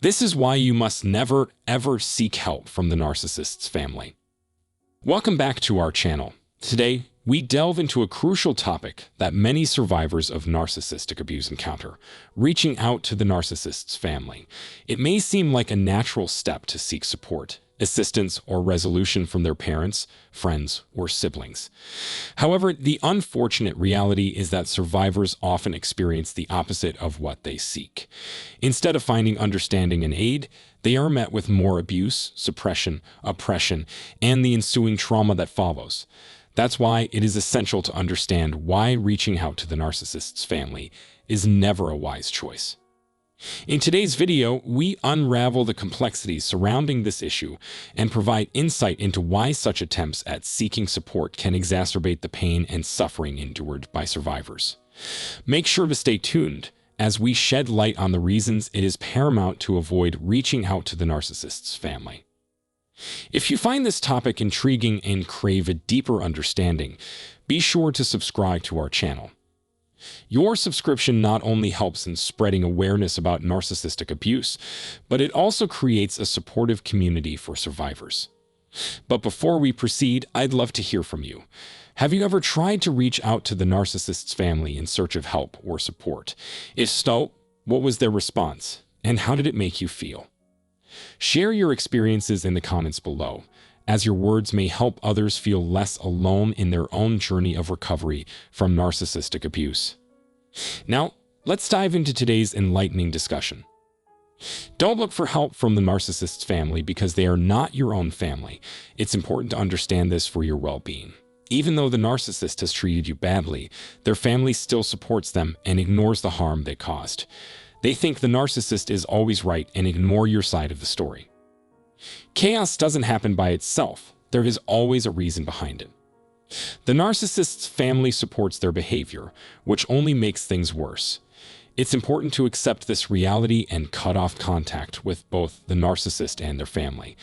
This is why you must never, ever seek help from the narcissist's family. Welcome back to our channel. Today, we delve into a crucial topic that many survivors of narcissistic abuse encounter: reaching out to the narcissist's family. It may seem like a natural step to seek support, assistance, or resolution from their parents, friends, or siblings. However, the unfortunate reality is that survivors often experience the opposite of what they seek. Instead of finding understanding and aid, they are met with more abuse, suppression, oppression, and the ensuing trauma that follows. That's why it is essential to understand why reaching out to the narcissist's family is never a wise choice. In today's video, we unravel the complexities surrounding this issue and provide insight into why such attempts at seeking support can exacerbate the pain and suffering endured by survivors. Make sure to stay tuned as we shed light on the reasons it is paramount to avoid reaching out to the narcissist's family. If you find this topic intriguing and crave a deeper understanding, be sure to subscribe to our channel. Your subscription not only helps in spreading awareness about narcissistic abuse, but it also creates a supportive community for survivors. But before we proceed, I'd love to hear from you. Have you ever tried to reach out to the narcissist's family in search of help or support? If so, what was their response, and how did it make you feel? Share your experiences in the comments below, as your words may help others feel less alone in their own journey of recovery from narcissistic abuse. Now, let's dive into today's enlightening discussion. Don't look for help from the narcissist's family because they are not your own family. It's important to understand this for your well-being. Even though the narcissist has treated you badly, their family still supports them and ignores the harm they caused. They think the narcissist is always right and ignore your side of the story. Chaos doesn't happen by itself. There is always a reason behind it. The narcissist's family supports their behavior, which only makes things worse. It's important to accept this reality and cut off contact with both the narcissist and their family.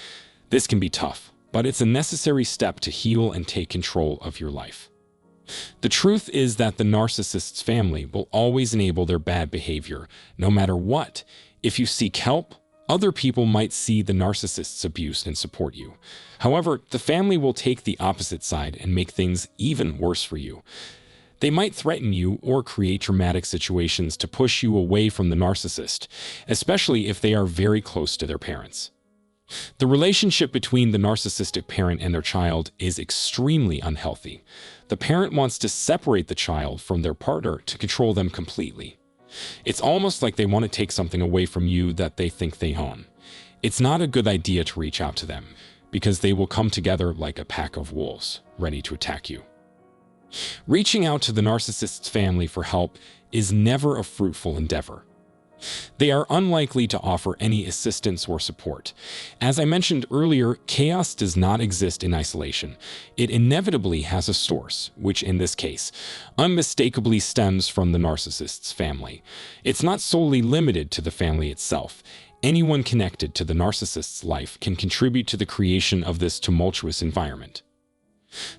This can be tough, but it's a necessary step to heal and take control of your life. The truth is that the narcissist's family will always enable their bad behavior, no matter what. If you seek help, other people might see the narcissist's abuse and support you. However, the family will take the opposite side and make things even worse for you. They might threaten you or create dramatic situations to push you away from the narcissist, especially if they are very close to their parents. The relationship between the narcissistic parent and their child is extremely unhealthy. The parent wants to separate the child from their partner to control them completely. It's almost like they want to take something away from you that they think they own. It's not a good idea to reach out to them, because they will come together like a pack of wolves, ready to attack you. Reaching out to the narcissist's family for help is never a fruitful endeavor. They are unlikely to offer any assistance or support. As I mentioned earlier, chaos does not exist in isolation. It inevitably has a source, which in this case, unmistakably stems from the narcissist's family. It's not solely limited to the family itself. Anyone connected to the narcissist's life can contribute to the creation of this tumultuous environment.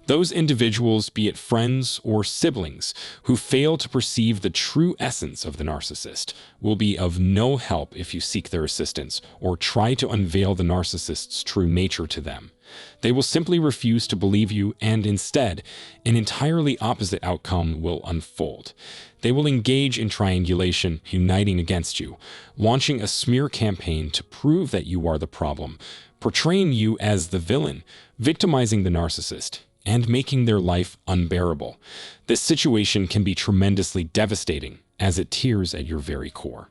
Those individuals, be it friends or siblings, who fail to perceive the true essence of the narcissist, will be of no help if you seek their assistance or try to unveil the narcissist's true nature to them. They will simply refuse to believe you, and instead, an entirely opposite outcome will unfold. They will engage in triangulation, uniting against you, launching a smear campaign to prove that you are the problem, portraying you as the villain, victimizing the narcissist, and making their life unbearable. This situation can be tremendously devastating, as it tears at your very core.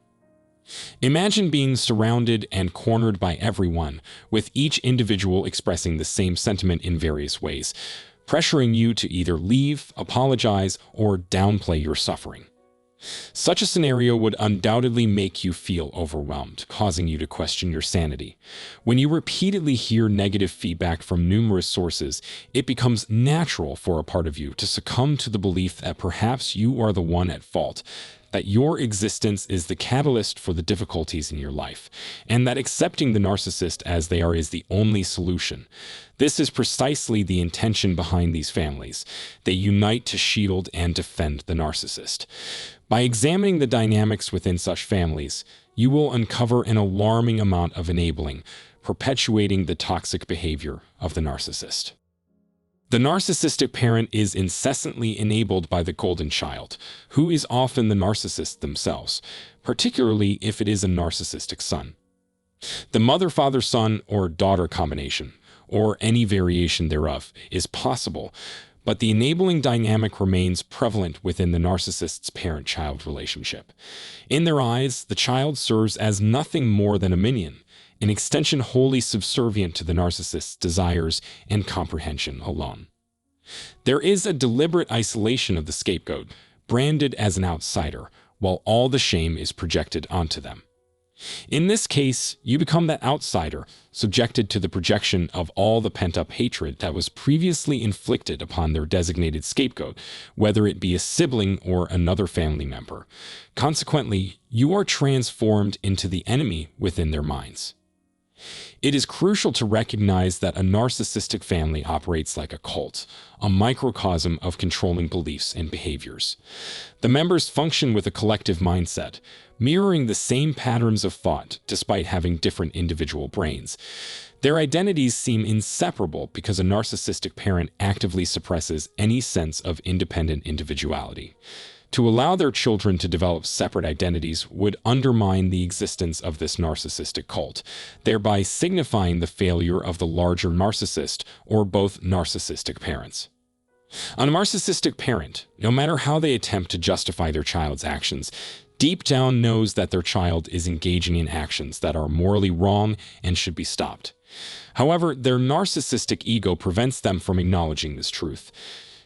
Imagine being surrounded and cornered by everyone, with each individual expressing the same sentiment in various ways, pressuring you to either leave, apologize, or downplay your suffering. Such a scenario would undoubtedly make you feel overwhelmed, causing you to question your sanity. When you repeatedly hear negative feedback from numerous sources, it becomes natural for a part of you to succumb to the belief that perhaps you are the one at fault, that your existence is the catalyst for the difficulties in your life, and that accepting the narcissist as they are is the only solution. This is precisely the intention behind these families. They unite to shield and defend the narcissist. By examining the dynamics within such families, you will uncover an alarming amount of enabling, perpetuating the toxic behavior of the narcissist. The narcissistic parent is incessantly enabled by the golden child, who is often the narcissist themselves, particularly if it is a narcissistic son. The mother-father-son or daughter combination, or any variation thereof, is possible, but the enabling dynamic remains prevalent within the narcissist's parent-child relationship. In their eyes, the child serves as nothing more than a minion, an extension wholly subservient to the narcissist's desires and comprehension alone. There is a deliberate isolation of the scapegoat, branded as an outsider, while all the shame is projected onto them. In this case, you become that outsider, subjected to the projection of all the pent-up hatred that was previously inflicted upon their designated scapegoat, whether it be a sibling or another family member. Consequently, you are transformed into the enemy within their minds. It is crucial to recognize that a narcissistic family operates like a cult, a microcosm of controlling beliefs and behaviors. The members function with a collective mindset, mirroring the same patterns of thought despite having different individual brains. Their identities seem inseparable because a narcissistic parent actively suppresses any sense of independent individuality. To allow their children to develop separate identities would undermine the existence of this narcissistic cult, thereby signifying the failure of the larger narcissist or both narcissistic parents. A narcissistic parent, no matter how they attempt to justify their child's actions, deep down knows that their child is engaging in actions that are morally wrong and should be stopped. However, their narcissistic ego prevents them from acknowledging this truth.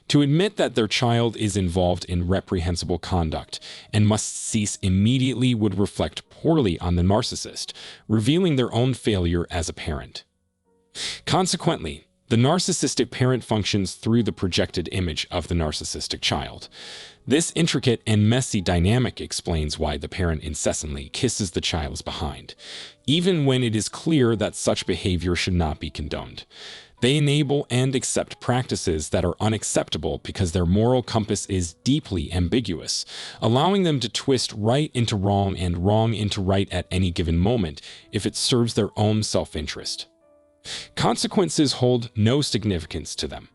To admit that their child is involved in reprehensible conduct and must cease immediately would reflect poorly on the narcissist, revealing their own failure as a parent. Consequently, the narcissistic parent functions through the projected image of the narcissistic child. This intricate and messy dynamic explains why the parent incessantly kisses the child's behind, even when it is clear that such behavior should not be condoned. They enable and accept practices that are unacceptable because their moral compass is deeply ambiguous, allowing them to twist right into wrong and wrong into right at any given moment if it serves their own self-interest. Consequences hold no significance to them.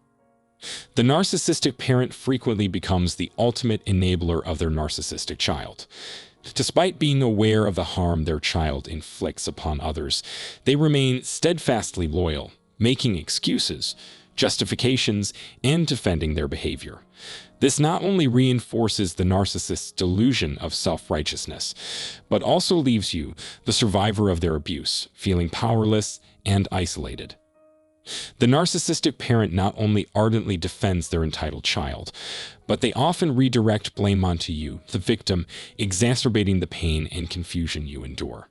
The narcissistic parent frequently becomes the ultimate enabler of their narcissistic child. Despite being aware of the harm their child inflicts upon others, they remain steadfastly loyal, making excuses, justifications, and defending their behavior. This not only reinforces the narcissist's delusion of self-righteousness, but also leaves you, the survivor of their abuse, feeling powerless and isolated. The narcissistic parent not only ardently defends their entitled child, but they often redirect blame onto you, the victim, exacerbating the pain and confusion you endure.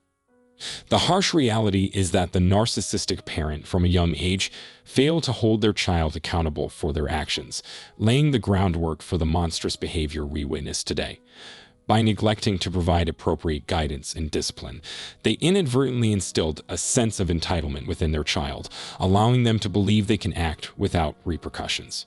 The harsh reality is that the narcissistic parent from a young age fail to hold their child accountable for their actions, laying the groundwork for the monstrous behavior we witness today. By neglecting to provide appropriate guidance and discipline, they inadvertently instilled a sense of entitlement within their child, allowing them to believe they can act without repercussions.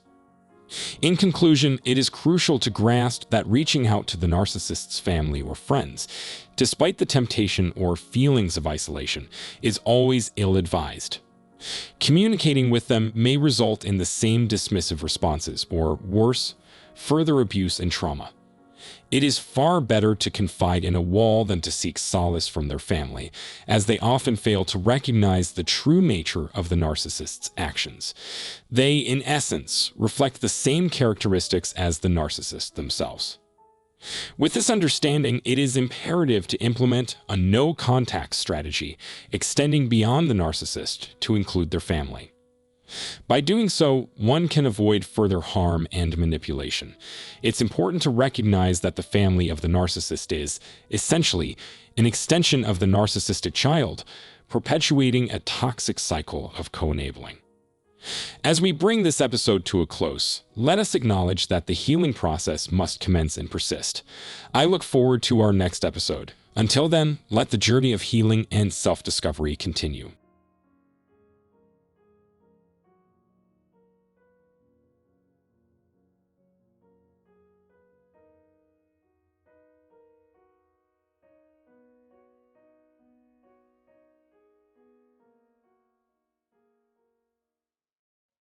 In conclusion, it is crucial to grasp that reaching out to the narcissist's family or friends, despite the temptation or feelings of isolation, is always ill-advised. Communicating with them may result in the same dismissive responses, or worse, further abuse and trauma. It is far better to confide in a wall than to seek solace from their family, as they often fail to recognize the true nature of the narcissist's actions. They, in essence, reflect the same characteristics as the narcissists themselves. With this understanding, it is imperative to implement a no-contact strategy, extending beyond the narcissist to include their family. By doing so, one can avoid further harm and manipulation. It's important to recognize that the family of the narcissist is, essentially, an extension of the narcissistic child, perpetuating a toxic cycle of co-enabling. As we bring this episode to a close, let us acknowledge that the healing process must commence and persist. I look forward to our next episode. Until then, let the journey of healing and self-discovery continue.